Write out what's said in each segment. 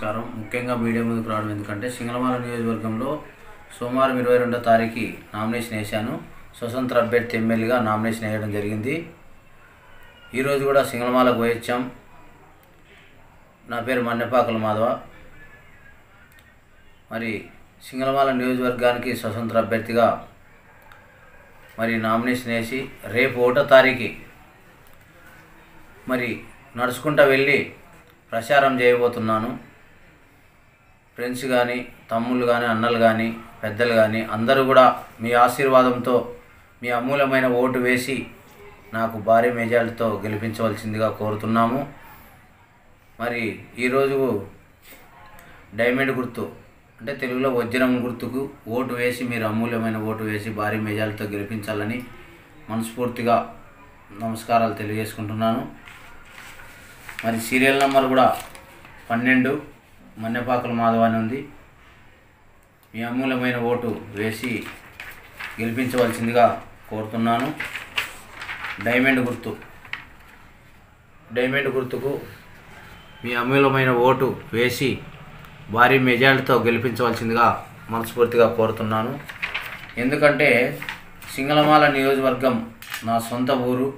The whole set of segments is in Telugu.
నమస్కారం. ముఖ్యంగా మీడియా ముందుకు రావడం ఎందుకంటే సింగళమాల నియోజకవర్గంలో సోమవారం 22వ తారీఖు నామినేషన్ వేశాను. స్వతంత్ర అభ్యర్థి ఎమ్మెల్యేగా నామినేషన్ వేయడం జరిగింది. ఈరోజు కూడా సింగళమాలకు పోయొచ్చాం. నా పేరు మన్నెపాకల మాధవ. మరి సింగళమాల నియోజకవర్గానికి స్వతంత్ర అభ్యర్థిగా మరి నామినేషన్ వేసి రేపు 1వ తారీఖు మరి నడుచుకుంటూ వెళ్ళి ప్రచారం చేయబోతున్నాను. ఫ్రెండ్స్ కానీ, తమ్ముళ్ళు కానీ, అన్నలు కానీ, పెద్దలు కానీ అందరూ కూడా మీ ఆశీర్వాదంతో మీ అమూల్యమైన ఓటు వేసి నాకు భారీ మెజారిటీతో గెలిపించవలసిందిగా కోరుతున్నాము. మరి ఈరోజు డైమండ్ గుర్తు అంటే తెలుగులో వజ్రం గుర్తుకు ఓటు వేసి మీరు అమూల్యమైన ఓటు వేసి భారీ మెజారిటీతో గెలిపించాలని మనస్ఫూర్తిగా నమస్కారాలు తెలియజేసుకుంటున్నాను. మరి సీరియల్ నెంబర్ కూడా 12 మన్నెపాకల మాధవ అని ఉంది. మీ అమూల్యమైన ఓటు వేసి గెలిపించవలసిందిగా కోరుతున్నాను. డైమండ్ గుర్తుకు మీ అమూల్యమైన ఓటు వేసి భారీ మెజారిటీతో గెలిపించవలసిందిగా మనస్ఫూర్తిగా కోరుతున్నాను. ఎందుకంటే సింగళమాల నియోజకవర్గం నా సొంత ఊరు.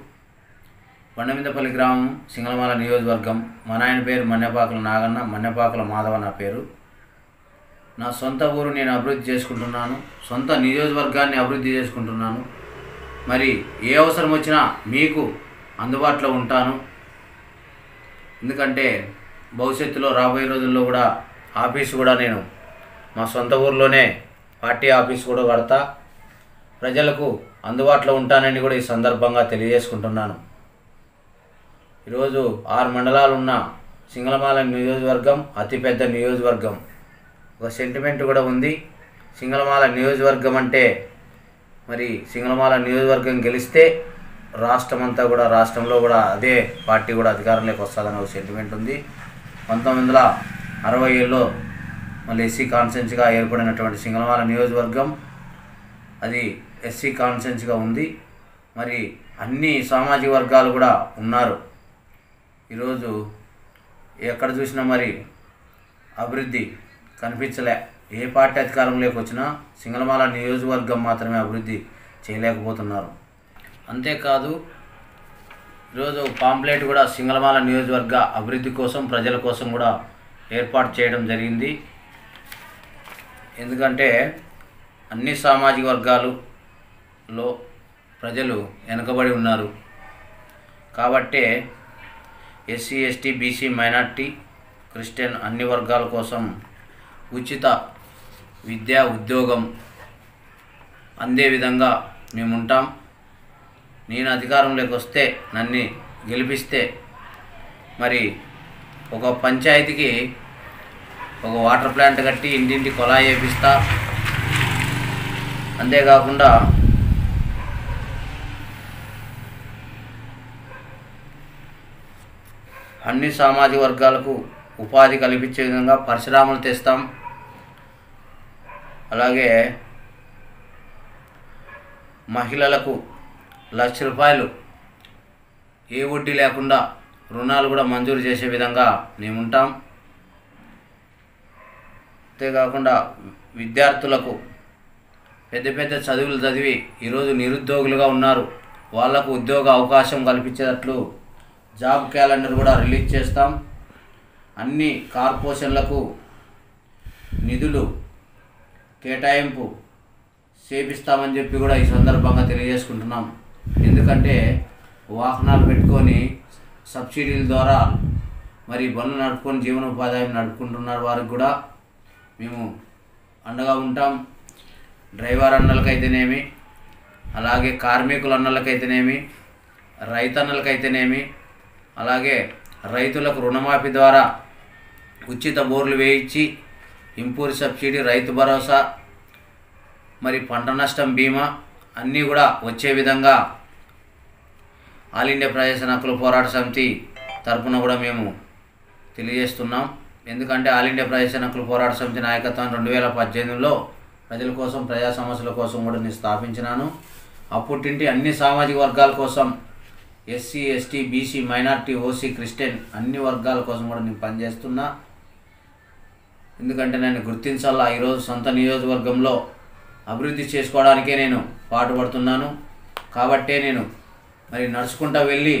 బండమిందపల్లి గ్రామం, సింగళమాల నియోజకవర్గం. మా నాయన పేరు మన్నెపాకల నాగన్న, మన్నెపాకల మాధవ నా పేరు. నా సొంత ఊరు నేను అభివృద్ధి చేసుకుంటున్నాను. సొంత నియోజకవర్గాన్ని అభివృద్ధి చేసుకుంటున్నాను. మరి ఏ అవసరం వచ్చినా మీకు అందుబాటులో ఉంటాను. ఎందుకంటే భవిష్యత్తులో రాబోయే రోజుల్లో కూడా ఆఫీసు కూడా నేను మా సొంత ఊర్లోనే పార్టీ ఆఫీసు కూడా కడతా. ప్రజలకు అందుబాటులో ఉంటానని కూడా ఈ సందర్భంగా తెలియజేసుకుంటున్నాను. ఈరోజు 6 మండలాలు ఉన్న సింగళమాల నియోజకవర్గం అతిపెద్ద నియోజకవర్గం. ఒక సెంటిమెంట్ కూడా ఉంది. సింగళమాల నియోజకవర్గం అంటే మరి సింగళమాల నియోజకవర్గం గెలిస్తే రాష్ట్రంలో కూడా అదే పార్టీ కూడా అధికారంలోకి వస్తుందని ఒక సెంటిమెంట్ ఉంది. 1967లో మళ్ళీ ఎస్సీ కాన్స్టిట్యున్సీగా ఏర్పడినటువంటి సింగళమాల నియోజకవర్గం అది ఎస్సీ కాన్స్టిట్యున్సీగా ఉంది. మరి అన్ని సామాజిక వర్గాలు కూడా ఉన్నారు. ఈరోజు ఎక్కడ చూసినా మరి అభివృద్ధి కనిపించలే. ఏ పార్టీ అధికారంలోకి వచ్చినా సింగళమాల నియోజకవర్గం మాత్రమే అభివృద్ధి చేయలేకపోతున్నారు. అంతేకాదు ఈరోజు పాంప్లెట్ కూడా సింగళమాల నియోజకవర్గ అభివృద్ధి కోసం, ప్రజల కోసం కూడా ఏర్పాటు చేయడం జరిగింది. ఎందుకంటే అన్ని సామాజిక వర్గాలలో ప్రజలు వెనుకబడి ఉన్నారు. కాబట్టే SC, ST, BC, minority, Christian అన్ని వర్గాల కోసం ఉచిత విద్యా, ఉద్యోగం అందే విధంగా మేము ఉంటాం. నేను అధికారంలోకి వస్తే, నన్ను గెలిపిస్తే మరి ఒక పంచాయతీకి ఒక వాటర్ ప్లాంట్ కట్టి ఇంటింటి కొలాయి వేపిస్తా. అంతేకాకుండా అన్ని సామాజిక వర్గాలకు ఉపాధి కల్పించే విధంగా పరిశ్రమలు తెస్తాం. అలాగే మహిళలకు ₹1,00,000 ఏ వడ్డీ లేకుండా రుణాలు కూడా మంజూరు చేసే విధంగా మేము ఉంటాం. అంతేకాకుండా విద్యార్థులకు పెద్ద చదువులు చదివి ఈరోజు నిరుద్యోగులుగా ఉన్నారు. వాళ్లకు ఉద్యోగ అవకాశం కల్పించేటట్లు జాబ్ క్యాలెండర్ కూడా రిలీజ్ చేస్తాం. అన్ని కార్పొరేషన్లకు నిధులు కేటాయింపు చేపిస్తామని చెప్పి కూడా ఈ సందర్భంగా తెలియజేసుకుంటున్నాం. ఎందుకంటే వాహనాలు పెట్టుకొని సబ్సిడీల ద్వారా మరి బండ్లు నడుపుకొని జీవనోపాధ్యాయం నడుపుకుంటున్నారు. వారికి కూడా మేము అండగా ఉంటాం. డ్రైవర్ అన్నలకైతేనేమి, అలాగే కార్మికుల అన్నలకైతేనేమి, రైతన్నలకైతేనేమి, అలాగే రైతులకు రుణమాఫీ ద్వారా ఉచిత బోర్లు వేయించి ఇంపూర్ సబ్సిడీ, రైతు భరోసా, మరి పంట నష్టం బీమా అన్నీ కూడా వచ్చే విధంగా ఆల్ ఇండియా ప్రజా హక్కుల పోరాట సమితి తరఫున కూడా మేము తెలియజేస్తున్నాం. ఎందుకంటే ఆల్ ఇండియా ప్రజా హక్కుల పోరాట సమితి నాయకత్వం 2018లో ప్రజల కోసం, ప్రజా సమస్యల కోసం కూడా నేను స్థాపించినాను. అప్పుడింటి అన్ని సామాజిక వర్గాల కోసం SC, ST, BC, minority, OC, Christian అన్ని వర్గాల కోసం కూడా నేను పనిచేస్తున్నా. ఎందుకంటే నన్ను గుర్తించాలా. ఈరోజు సొంత నియోజకవర్గంలో అభివృద్ధి చేసుకోవడానికే నేను పాటుపడుతున్నాను. కాబట్టే నేను మరి నడుచుకుంటూ వెళ్ళి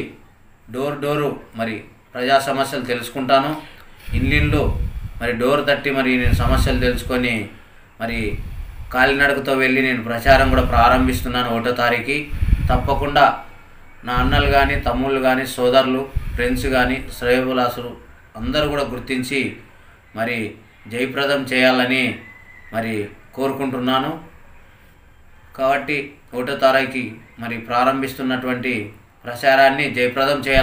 డోర్ డోరు మరి ప్రజా సమస్యలు తెలుసుకుంటాను. ఇల్లు మరి డోర్ తట్టి మరి నేను సమస్యలు తెలుసుకొని మరి కాలినడకతో వెళ్ళి నేను ప్రచారం కూడా ప్రారంభిస్తున్నాను 1వ తారీఖు. తప్పకుండా నా అన్నలు కానీ, తమ్ముళ్ళు కానీ, సోదరులు, ఫ్రెండ్స్ కానీ, శ్రేయోభిలాషులు అందరూ కూడా గుర్తించి మరి జయప్రదం చేయాలని మరి కోరుకుంటున్నాను. కాబట్టి 1వ తారీఖు మరి ప్రారంభిస్తున్నటువంటి ప్రచారాన్ని జయప్రదం చేయాలి.